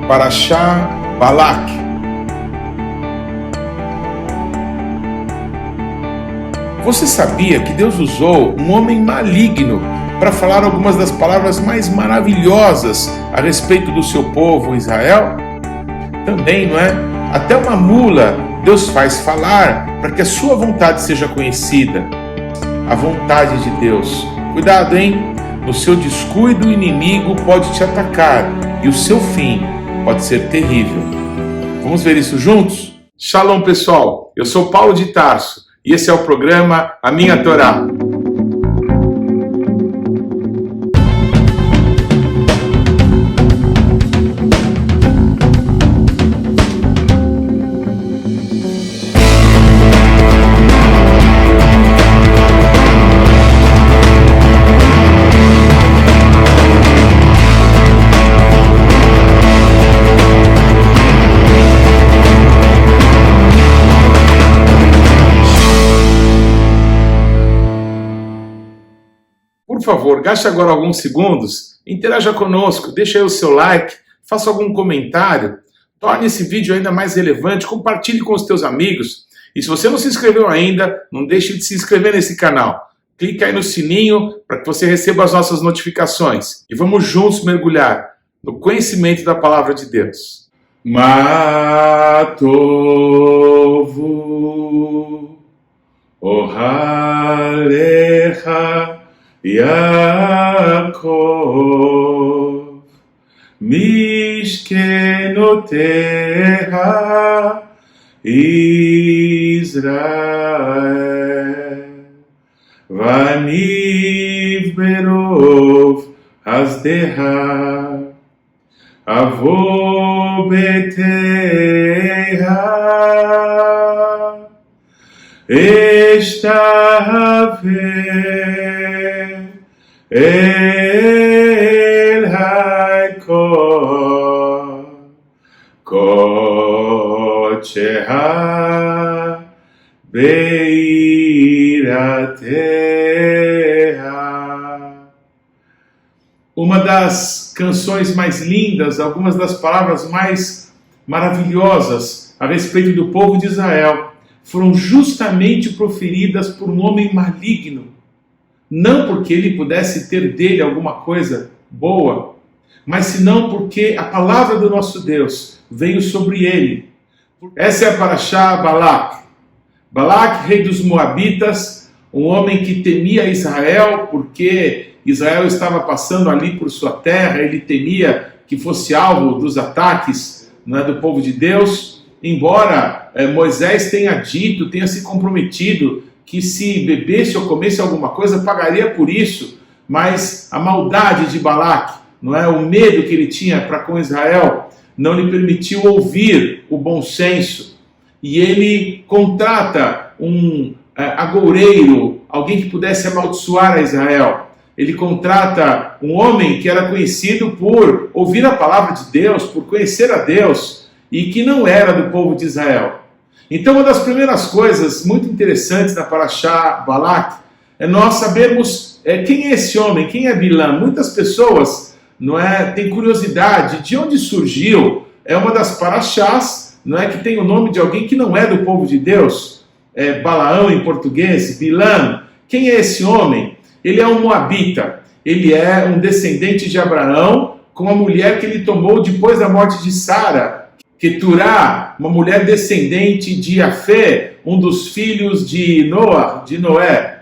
Parashá Balak. Você sabia que Deus usou um homem maligno para falar algumas das palavras mais maravilhosas a respeito do seu povo Israel? Também, não é? Até uma mula Deus faz falar para que a sua vontade seja conhecida. A vontade de Deus. Cuidado, hein? No seu descuido, o inimigo pode te atacar e o seu fim pode ser terrível. Vamos ver isso juntos? Shalom, pessoal! Eu sou Paulo de Tarso e esse é o programa A Minha Torá. Por favor, gaste agora alguns segundos, interaja conosco, deixe aí o seu like, faça algum comentário, torne esse vídeo ainda mais relevante, compartilhe com os teus amigos. E se você não se inscreveu ainda, não deixe de se inscrever nesse canal. Clique aí no sininho para que você receba as nossas notificações. E vamos juntos mergulhar no conhecimento da palavra de Deus. Matovu Ohalecha Yaakov Mishkenoteha Israel Vaniv Berov Hasdeha Avo Beteha Eshtave El Haikor Kocheha Beirateha. Uma das canções mais lindas, algumas das palavras mais maravilhosas a respeito do povo de Israel foram justamente proferidas por um homem maligno. Não porque ele pudesse ter dele alguma coisa boa, mas senão porque a palavra do nosso Deus veio sobre ele. Essa é a Parashá Balak. Balak, rei dos Moabitas, um homem que temia Israel, porque Israel estava passando ali por sua terra, ele temia que fosse alvo dos ataques, não é, do povo de Deus, embora Moisés tenha se comprometido que se bebesse ou comesse alguma coisa, pagaria por isso, mas a maldade de Balak, não é, o medo que ele tinha para com Israel, não lhe permitiu ouvir o bom senso, e ele contrata um agoureiro, alguém que pudesse amaldiçoar a Israel. Ele contrata um homem que era conhecido por ouvir a palavra de Deus, por conhecer a Deus, e que não era do povo de Israel. Então, uma das primeiras coisas muito interessantes na Parashá Balak é nós sabermos quem é esse homem, quem é Bilam. Muitas pessoas têm curiosidade de onde surgiu. É uma das Parashás que tem o nome de alguém que não é do povo de Deus. Balaão em português, Bilam. Quem é esse homem? Ele é um moabita. Ele é um descendente de Abraão com a mulher que ele tomou depois da morte de Sara. Keturá, uma mulher descendente de Afé, um dos filhos de Noé.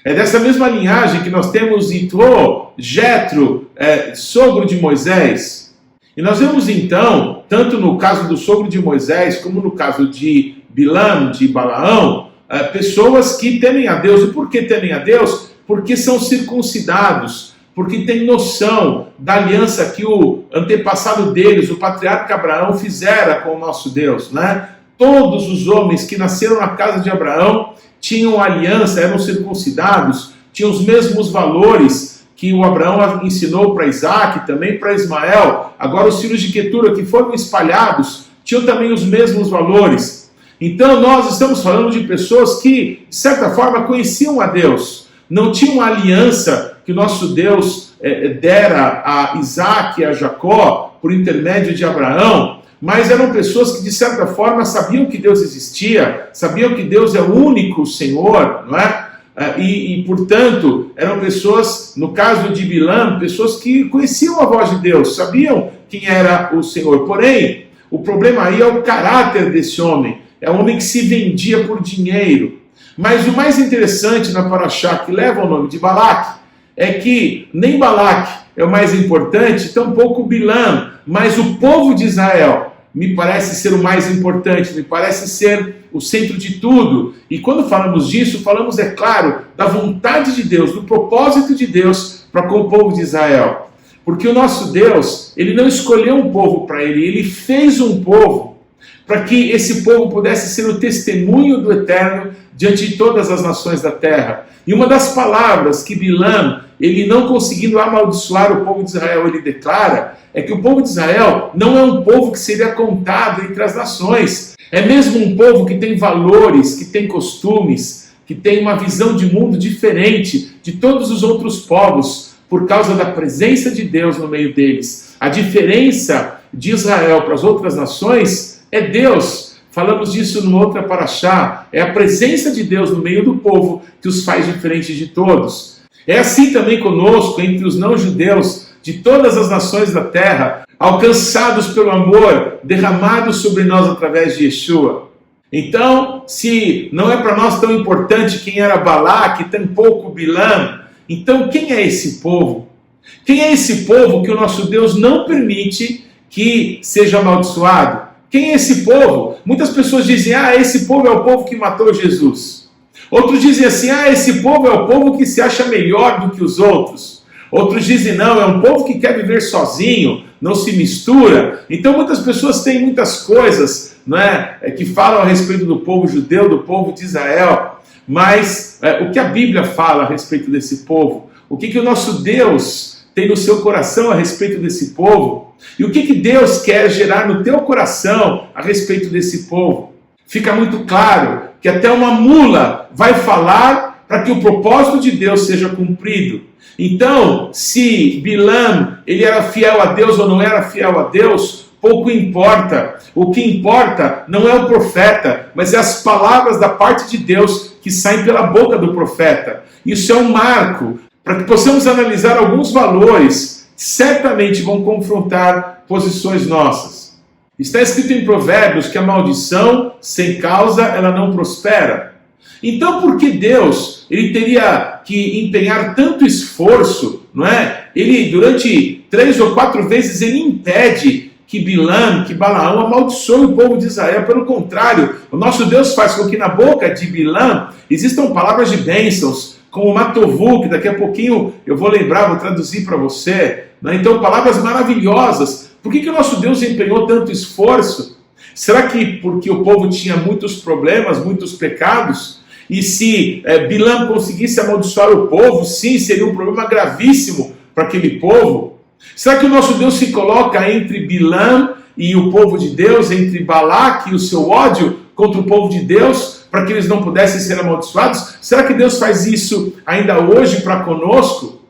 É dessa mesma linhagem que nós temos Itró, Jetro, sogro de Moisés. E nós vemos então, tanto no caso do sogro de Moisés, como no caso de Bilam, de Balaão, pessoas que temem a Deus. E por que temem a Deus? Porque são circuncidados, porque tem noção da aliança que o antepassado deles, o patriarca Abraão, fizera com o nosso Deus, né? Todos os homens que nasceram na casa de Abraão tinham aliança, eram circuncidados, tinham os mesmos valores que o Abraão ensinou para Isaac, também para Ismael. Agora os filhos de Quetura que foram espalhados tinham também os mesmos valores. Então nós estamos falando de pessoas que, de certa forma, conheciam a Deus, não tinham a aliança que que o nosso Deus dera a Isaac e a Jacó por intermédio de Abraão, mas eram pessoas que de certa forma sabiam que Deus existia, sabiam que Deus é o único Senhor, não é? Portanto, eram pessoas, no caso de Bilam, pessoas que conheciam a voz de Deus, sabiam quem era o Senhor. Porém, o problema aí é o caráter desse homem. É um homem que se vendia por dinheiro. Mas o mais interessante na Paraxá, que leva o nome de Balaque, é que nem Balaque é o mais importante, tampouco Bilam, mas o povo de Israel me parece ser o mais importante, me parece ser o centro de tudo. E quando falamos disso, falamos, é claro, da vontade de Deus, do propósito de Deus para com o povo de Israel. Porque o nosso Deus, ele não escolheu um povo para ele fez um povo para que esse povo pudesse ser o testemunho do Eterno diante de todas as nações da terra. E uma das palavras que Bilam, ele não conseguindo amaldiçoar o povo de Israel, ele declara, é que o povo de Israel não é um povo que seria contado entre as nações. É mesmo um povo que tem valores, que tem costumes, que tem uma visão de mundo diferente de todos os outros povos, por causa da presença de Deus no meio deles. A diferença de Israel para as outras nações é Deus. Falamos disso numa outra paraxá. É a presença de Deus no meio do povo que os faz diferentes de todos. É assim também conosco, entre os não-judeus de todas as nações da terra, alcançados pelo amor derramado sobre nós através de Yeshua. Então, se não é para nós tão importante quem era Balaque, tampouco Bilam, então quem é esse povo? Quem é esse povo que o nosso Deus não permite que seja amaldiçoado? Quem é esse povo? Muitas pessoas dizem, esse povo é o povo que matou Jesus. Outros dizem assim, esse povo é o povo que se acha melhor do que os outros. Outros dizem, não, é um povo que quer viver sozinho, não se mistura. Então muitas pessoas têm muitas coisas, não é, que falam a respeito do povo judeu, do povo de Israel. Mas o que a Bíblia fala a respeito desse povo? O que o nosso Deus tem no seu coração a respeito desse povo? E o que Deus quer gerar no teu coração a respeito desse povo? Fica muito claro que até uma mula vai falar para que o propósito de Deus seja cumprido. Então, se Bilam ele era fiel a Deus ou não era fiel a Deus, pouco importa. O que importa não é o profeta, mas é as palavras da parte de Deus que saem pela boca do profeta. Isso é um marco para que possamos analisar alguns valores que certamente vão confrontar posições nossas. Está escrito em Provérbios que a maldição sem causa ela não prospera. Então, por que Deus ele teria que empenhar tanto esforço, não é? Ele, durante 3 ou 4 vezes, ele impede que Bilam, que Balaão amaldiçoe o povo de Israel. Pelo contrário, o nosso Deus faz com que na boca de Bilam existam palavras de bênçãos, como Matovu, que daqui a pouquinho eu vou lembrar, vou traduzir para você. Né? Então, palavras maravilhosas. Por que o nosso Deus empenhou tanto esforço? Será que porque o povo tinha muitos problemas, muitos pecados? E se Bilam conseguisse amaldiçoar o povo, sim, seria um problema gravíssimo para aquele povo. Será que o nosso Deus se coloca entre Bilam e o povo de Deus, entre Balaque e o seu ódio contra o povo de Deus, para que eles não pudessem ser amaldiçoados? Será que Deus faz isso ainda hoje para conosco?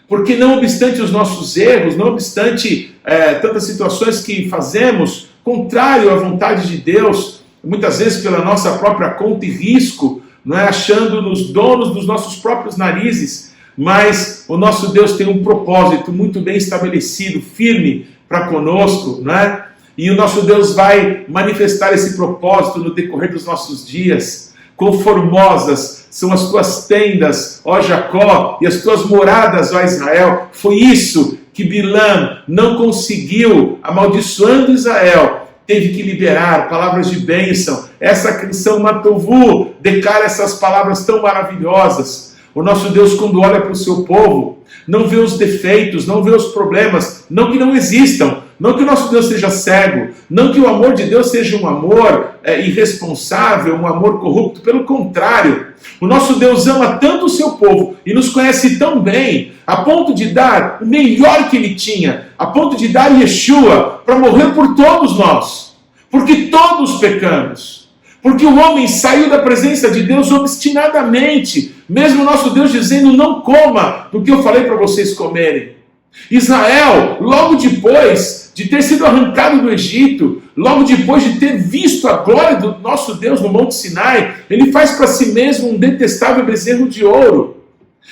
Porque não obstante os nossos erros, não obstante tantas situações que fazemos, contrário à vontade de Deus, muitas vezes pela nossa própria conta e risco, não é, achando-nos donos dos nossos próprios narizes, mas o nosso Deus tem um propósito muito bem estabelecido, firme para conosco, não é? E o nosso Deus vai manifestar esse propósito no decorrer dos nossos dias. Quão formosas são as tuas tendas, ó Jacó, e as tuas moradas, ó Israel. Foi isso que Bilam não conseguiu, amaldiçoando Israel, teve que liberar palavras de bênção. Essa canção Matovu declara essas palavras tão maravilhosas. O nosso Deus, quando olha para o seu povo, não vê os defeitos, não vê os problemas, não que não existam, não que o nosso Deus seja cego, não que o amor de Deus seja um amor irresponsável, um amor corrupto. Pelo contrário, o nosso Deus ama tanto o seu povo e nos conhece tão bem, a ponto de dar o melhor que ele tinha, a ponto de dar Yeshua para morrer por todos nós, porque todos pecamos, porque o homem saiu da presença de Deus obstinadamente, mesmo o nosso Deus dizendo: não coma, porque eu falei para vocês comerem. Israel, logo depois de ter sido arrancado do Egito, logo depois de ter visto a glória do nosso Deus no Monte Sinai, ele faz para si mesmo um detestável bezerro de ouro.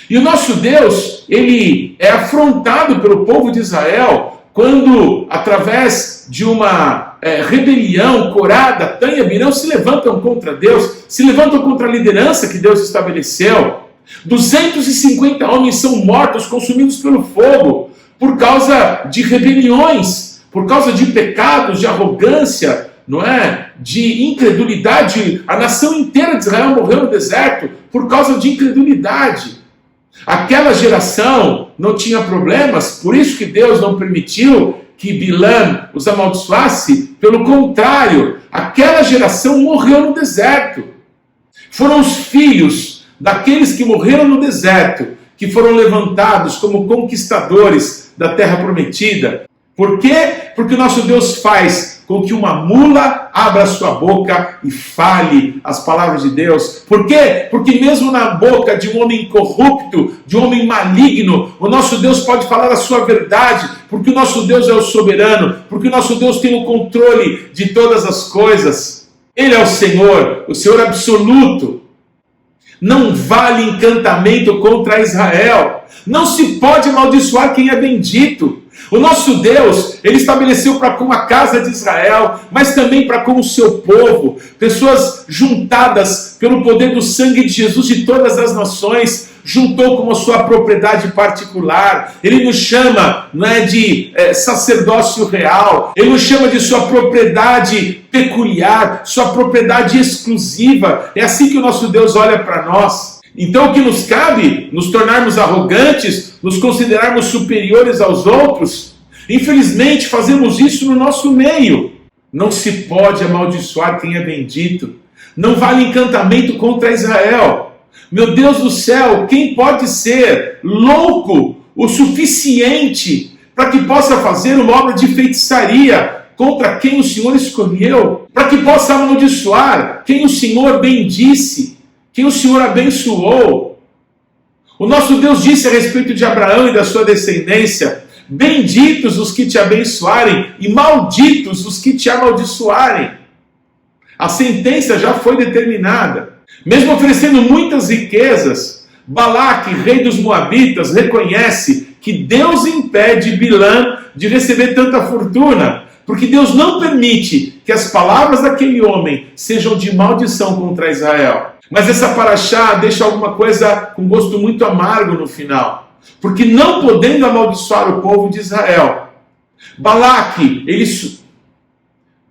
E o nosso Deus, ele é afrontado pelo povo de Israel quando, através de uma rebelião, Corá, Datã e Abirão se levantam contra Deus, se levantam contra a liderança que Deus estabeleceu. 250 homens são mortos, consumidos pelo fogo, por causa de rebeliões, por causa de pecados, de arrogância, não é? De incredulidade. A nação inteira de Israel morreu no deserto por causa de incredulidade. Aquela geração não tinha problemas, por isso que Deus não permitiu que Bilã os amaldiçoasse. Pelo contrário, aquela geração morreu no deserto. Foram os filhos daqueles que morreram no deserto que foram levantados como conquistadores da terra prometida. Por quê? Porque o nosso Deus faz com que uma mula abra sua boca e fale as palavras de Deus. Por quê? Porque mesmo na boca de um homem corrupto, de um homem maligno, o nosso Deus pode falar a sua verdade, porque o nosso Deus é o soberano, porque o nosso Deus tem o controle de todas as coisas. Ele é o Senhor absoluto. Não vale encantamento contra Israel. Não se pode amaldiçoar quem é bendito. O nosso Deus, ele estabeleceu para com a casa de Israel, mas também para com o seu povo, pessoas juntadas pelo poder do sangue de Jesus de todas as nações, juntou como sua propriedade particular. Ele nos chama, não é, de sacerdócio real, ele nos chama de sua propriedade peculiar, sua propriedade exclusiva. É assim que o nosso Deus olha para nós. Então o que nos cabe? Nos tornarmos arrogantes, nos considerarmos superiores aos outros? Infelizmente fazemos isso no nosso meio. Não se pode amaldiçoar quem é bendito. Não vale encantamento contra Israel. Meu Deus do céu, quem pode ser louco o suficiente para que possa fazer uma obra de feitiçaria contra quem o Senhor escolheu? Para que possa amaldiçoar quem o Senhor bendisse, quem o Senhor abençoou? O nosso Deus disse a respeito de Abraão e da sua descendência: benditos os que te abençoarem e malditos os que te amaldiçoarem. A sentença já foi determinada. Mesmo oferecendo muitas riquezas, Balaque, rei dos Moabitas, reconhece que Deus impede Bilã de receber tanta fortuna, porque Deus não permite que as palavras daquele homem sejam de maldição contra Israel. Mas essa paraxá deixa alguma coisa com gosto muito amargo no final, porque não podendo amaldiçoar o povo de Israel, Balaque,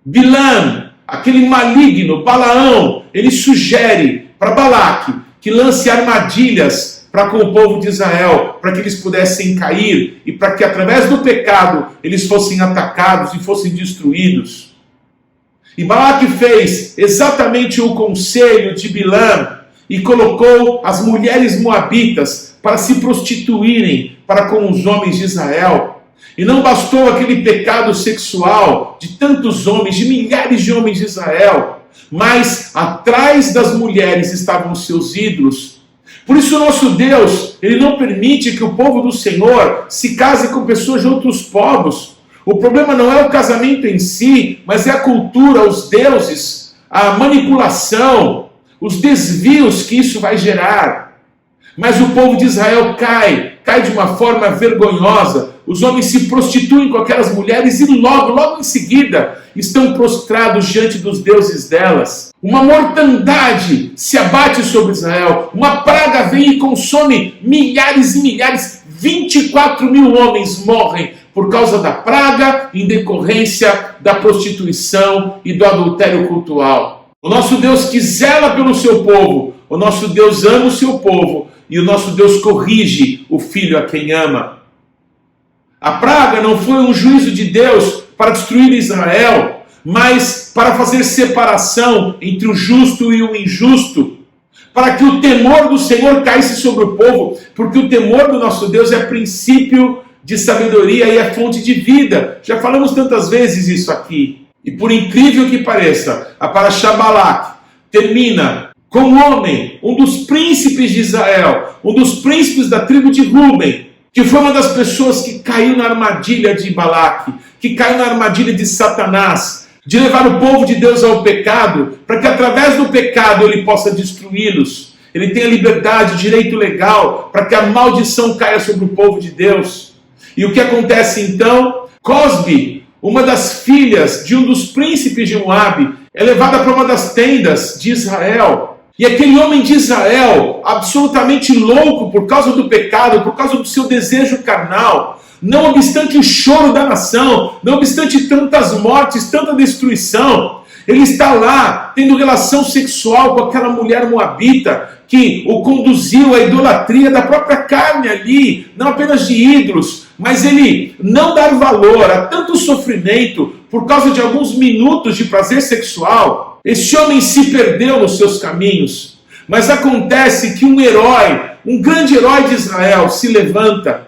Bilã, aquele maligno, Balaão, ele sugere para Balaque que lance armadilhas para com o povo de Israel, para que eles pudessem cair e para que através do pecado eles fossem atacados e fossem destruídos. E Balaque fez exatamente o conselho de Bilã e colocou as mulheres moabitas para se prostituírem para com os homens de Israel. E não bastou aquele pecado sexual de tantos homens, de milhares de homens de Israel, mas atrás das mulheres estavam os seus ídolos. Por isso o nosso Deus, ele não permite que o povo do Senhor se case com pessoas de outros povos. O problema não é o casamento em si, mas é a cultura, os deuses, a manipulação, os desvios que isso vai gerar. Mas o povo de Israel cai de uma forma vergonhosa. Os homens se prostituem com aquelas mulheres e logo em seguida estão prostrados diante dos deuses delas. Uma mortandade se abate sobre Israel. Uma praga vem e consome milhares e milhares. 24 mil homens morrem por causa da praga, em decorrência da prostituição e do adultério cultural. O nosso Deus que zela pelo seu povo, o nosso Deus ama o seu povo e o nosso Deus corrige o filho a quem ama. A praga não foi um juízo de Deus para destruir Israel, mas para fazer separação entre o justo e o injusto, para que o temor do Senhor caísse sobre o povo, porque o temor do nosso Deus é princípio de sabedoria e é fonte de vida. Já falamos tantas vezes isso aqui. E por incrível que pareça, a paraxá Balaque termina com um homem, um dos príncipes de Israel, um dos príncipes da tribo de Ruben, que foi uma das pessoas que caiu na armadilha de Balaque, que caiu na armadilha de Satanás, de levar o povo de Deus ao pecado, para que através do pecado ele possa destruí-los. Ele tenha liberdade, direito legal, para que a maldição caia sobre o povo de Deus. E o que acontece então? Cosbi, uma das filhas de um dos príncipes de Moabe, é levada para uma das tendas de Israel. E aquele homem de Israel, absolutamente louco por causa do pecado, por causa do seu desejo carnal, não obstante o choro da nação, não obstante tantas mortes, tanta destruição, ele está lá tendo relação sexual com aquela mulher moabita que o conduziu à idolatria da própria carne ali, não apenas de ídolos, mas ele não dar valor a tanto sofrimento por causa de alguns minutos de prazer sexual. Este homem se perdeu nos seus caminhos, mas acontece que um herói, um grande herói de Israel se levanta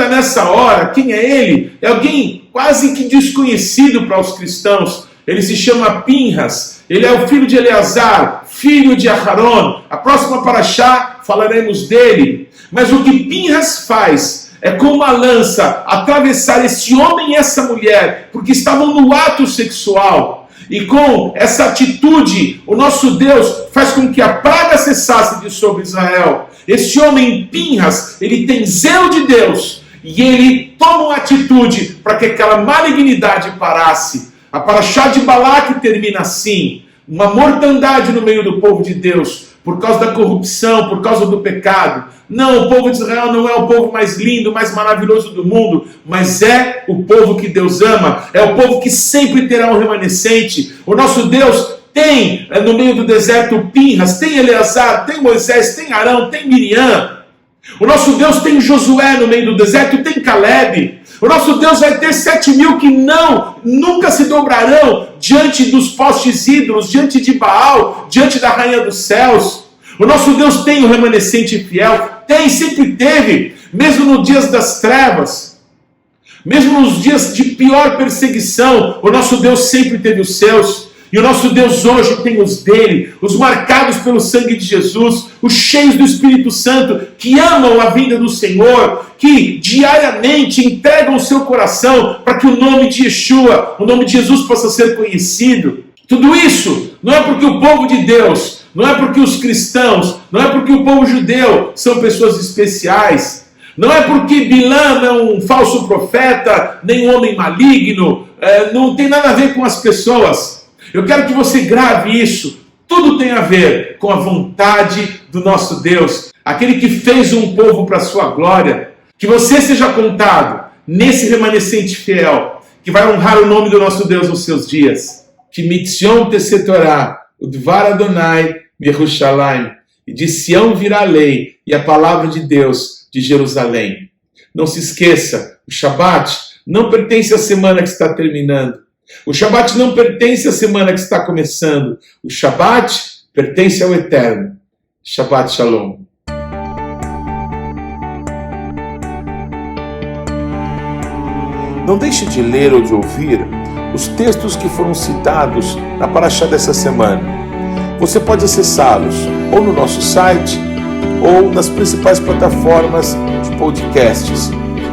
nessa hora. Quem é ele? É alguém quase que desconhecido para os cristãos. Ele se chama Pinhas, ele é o filho de Eleazar, filho de Aharon. A próxima paraxá falaremos dele. Mas o que Pinhas faz é com uma lança atravessar esse homem e essa mulher, porque estavam no ato sexual. E com essa atitude, o nosso Deus faz com que a praga cessasse de sobre Israel. Esse homem Pinhas, ele tem zelo de Deus, e ele toma uma atitude para que aquela malignidade parasse. A paraxá de Balaque termina assim: uma mortandade no meio do povo de Deus, por causa da corrupção, por causa do pecado. Não, o povo de Israel não é o povo mais lindo, mais maravilhoso do mundo, mas é o povo que Deus ama, é o povo que sempre terá um remanescente. O nosso Deus tem no meio do deserto Pinhas, tem Eleazar, tem Moisés, tem Arão, tem Miriam. O nosso Deus tem Josué no meio do deserto, tem Caleb. O nosso Deus vai ter 7.000 que nunca se dobrarão diante dos postes ídolos, diante de Baal, diante da rainha dos céus. O nosso Deus tem o remanescente fiel, sempre teve, mesmo nos dias das trevas, mesmo nos dias de pior perseguição, o nosso Deus sempre teve os seus. E o nosso Deus hoje tem os dele, os marcados pelo sangue de Jesus, os cheios do Espírito Santo, que amam a vinda do Senhor, que diariamente entregam o seu coração para que o nome de Yeshua, o nome de Jesus possa ser conhecido. Tudo isso não é porque o povo de Deus, não é porque os cristãos, não é porque o povo judeu são pessoas especiais, não é porque Bilam é um falso profeta, nem um homem maligno, não tem nada a ver com as pessoas. Eu quero que você grave isso. Tudo tem a ver com a vontade do nosso Deus, aquele que fez um povo para a sua glória. Que você seja contado nesse remanescente fiel, que vai honrar o nome do nosso Deus nos seus dias. Que mitzion tesetorá, udvar Adonai Yerushalayim. E de Sião virá a lei e a palavra de Deus de Jerusalém. Não se esqueça, o Shabat não pertence à semana que está terminando. O Shabat não pertence à semana que está começando. O Shabat pertence ao Eterno. Shabat Shalom. Não deixe de ler ou de ouvir os textos que foram citados na paraxá dessa semana. Você pode acessá-los ou no nosso site ou nas principais plataformas de podcasts.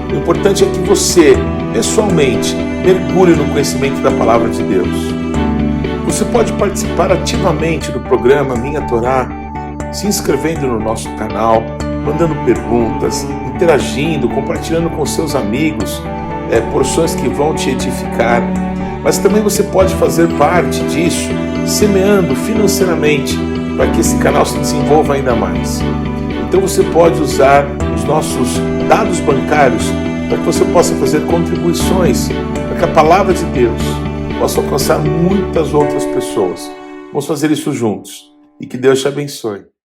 O importante é que você, pessoalmente, mergulhe no conhecimento da Palavra de Deus. Você pode participar ativamente do programa Minha Torá, se inscrevendo no nosso canal, mandando perguntas, interagindo, compartilhando com seus amigos, porções que vão te edificar. Mas também você pode fazer parte disso, semeando financeiramente, para que esse canal se desenvolva ainda mais. Então você pode usar os nossos dados bancários para que você possa fazer contribuições, para que a palavra de Deus possa alcançar muitas outras pessoas. Vamos fazer isso juntos. E que Deus te abençoe.